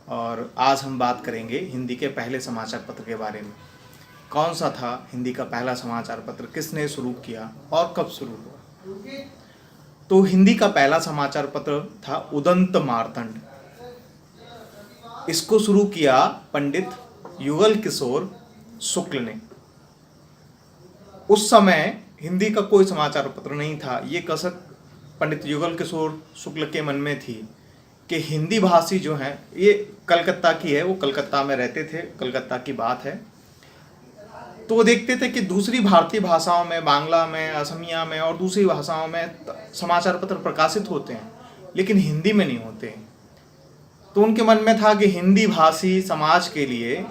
और आज हम बात करेंगे हिंदी के पहले समाचार पत्र के बारे में। कौन सा था हिंदी का पहला समाचार पत्र, किसने शुरू किया और कब शुरू हुआ। तो हिंदी का पहला समाचार पत्र था उदंत मार्तंड। इसको शुरू किया पंडित युगल किशोर शुक्ल ने। उस समय हिंदी का कोई समाचार पत्र नहीं था। ये कसक पंडित युगल किशोर शुक्ल के मन में थी कि हिंदी भाषी जो हैं, ये कलकत्ता की है, वो कलकत्ता में रहते थे, कलकत्ता की बात है। तो वो देखते थे कि दूसरी भारतीय भाषाओं में, बांग्ला में, असमिया में और दूसरी भाषाओं में समाचार पत्र प्रकाशित होते हैं, लेकिन हिंदी में नहीं होते। तो उनके मन में था कि हिंदी भाषी समाज के लिए,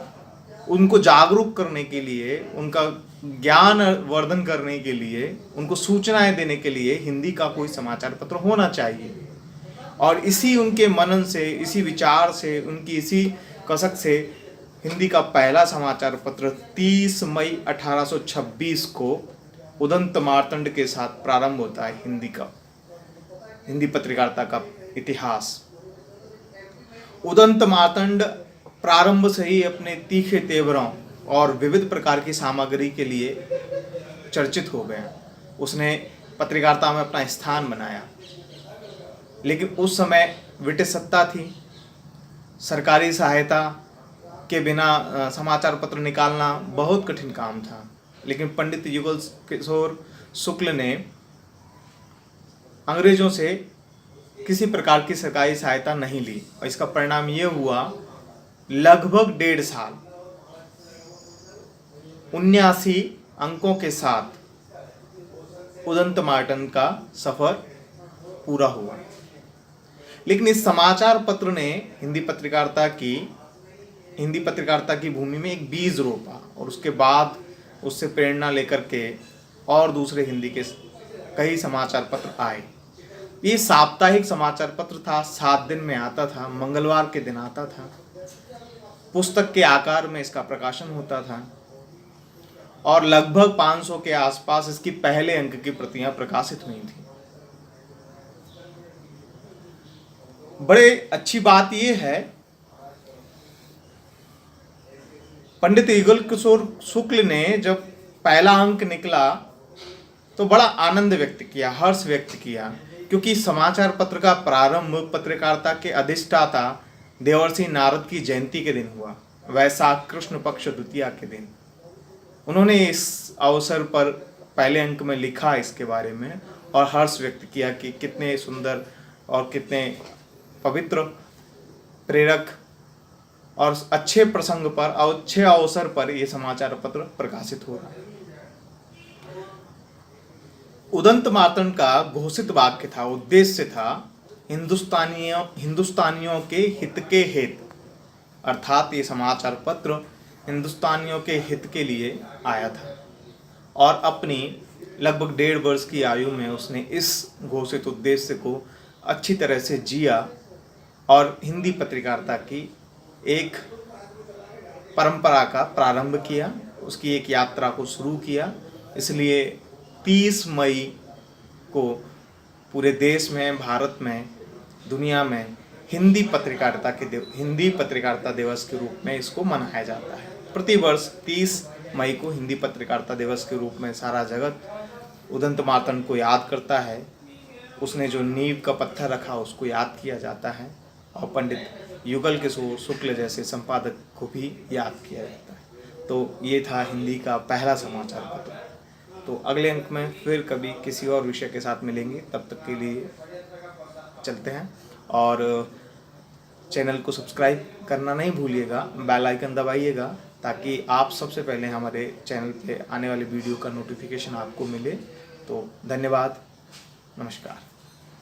उनको जागरूक करने के लिए, उनका ज्ञान वर्धन करने के लिए, उनको सूचनाएं देने के लिए हिंदी का कोई समाचार पत्र होना चाहिए। और इसी उनके मनन से, इसी विचार से, उनकी इसी कसक से हिंदी का पहला समाचार पत्र 30 मई 1826 को उदंत मार्तंड के साथ प्रारंभ होता है। हिंदी पत्रकारिता का इतिहास। उदंत मार्तंड प्रारंभ से ही अपने तीखे तेवरों और विविध प्रकार की सामग्री के लिए चर्चित हो गए। उसने पत्रकारिता में अपना स्थान बनाया, लेकिन उस समय ब्रिटिश सत्ता थी। सरकारी सहायता के बिना समाचार पत्र निकालना बहुत कठिन काम था। लेकिन पंडित युगल किशोर शुक्ल ने अंग्रेजों से किसी प्रकार की सरकारी सहायता नहीं ली, और इसका परिणाम ये हुआ, लगभग 1.5 साल 79 अंकों के साथ उदंत मार्तंड का सफर पूरा हुआ। लेकिन इस समाचार पत्र ने हिंदी पत्रकारिता की भूमि में एक बीज रोपा, और उसके बाद उससे प्रेरणा लेकर के और दूसरे हिंदी के कई समाचार पत्र आए। ये साप्ताहिक समाचार पत्र था, 7 दिन में आता था, मंगलवार के दिन आता था। पुस्तक के आकार में इसका प्रकाशन होता था, और लगभग 500 के आसपास इसकी पहले अंक की प्रतियां प्रकाशित हुई थी। बड़े अच्छी बात यह है, पंडित युगल किशोर शुक्ल ने जब पहला अंक निकला तो बड़ा आनंद व्यक्त किया, हर्ष व्यक्त किया, क्योंकि समाचार पत्र का प्रारंभ पत्रकारिता के अधिष्ठाता देवर्षि नारद की जयंती के दिन हुआ, वैशाख कृष्ण पक्ष द्वितीया के दिन। उन्होंने इस अवसर पर पहले अंक में लिखा इसके बारे में, और हर्ष व्यक्त किया कि कितने सुंदर और कितने पवित्र, प्रेरक और अच्छे प्रसंग पर और अच्छे अवसर पर यह समाचार पत्र प्रकाशित हो रहा है। उदंत मार्तंड का घोषित वाक्य था, उद्देश्य था, हिंदुस्तानियों के हित के हित, अर्थात ये समाचार पत्र हिंदुस्तानियों के हित के लिए आया था। और अपनी लगभग 1.5 वर्ष की आयु में उसने इस घोषित उद्देश्य को अच्छी तरह से जिया और हिंदी पत्रकारिता की एक परंपरा का प्रारंभ किया, उसकी एक यात्रा को शुरू किया। इसलिए 30 मई को पूरे देश में, भारत में, दुनिया में हिंदी पत्रकारिता दिवस के रूप में इसको मनाया जाता है। प्रतिवर्ष 30 मई को हिंदी पत्रकारिता दिवस के रूप में सारा जगत उदंत मार्तंड को याद करता है। उसने जो नींव का पत्थर रखा उसको याद किया जाता है, और पंडित युगल किशोर शुक्ल जैसे संपादक को भी याद किया जाता है। तो ये था हिंदी का पहला समाचार पत्र। तो अगले अंक में फिर कभी किसी और विषय के साथ मिलेंगे, तब तक के लिए चलते हैं। और चैनल को सब्सक्राइब करना नहीं भूलिएगा, बेल आइकन दबाइएगा, ताकि आप सबसे पहले हमारे चैनल पे आने वाली वीडियो का नोटिफिकेशन आपको मिले। तो धन्यवाद, नमस्कार।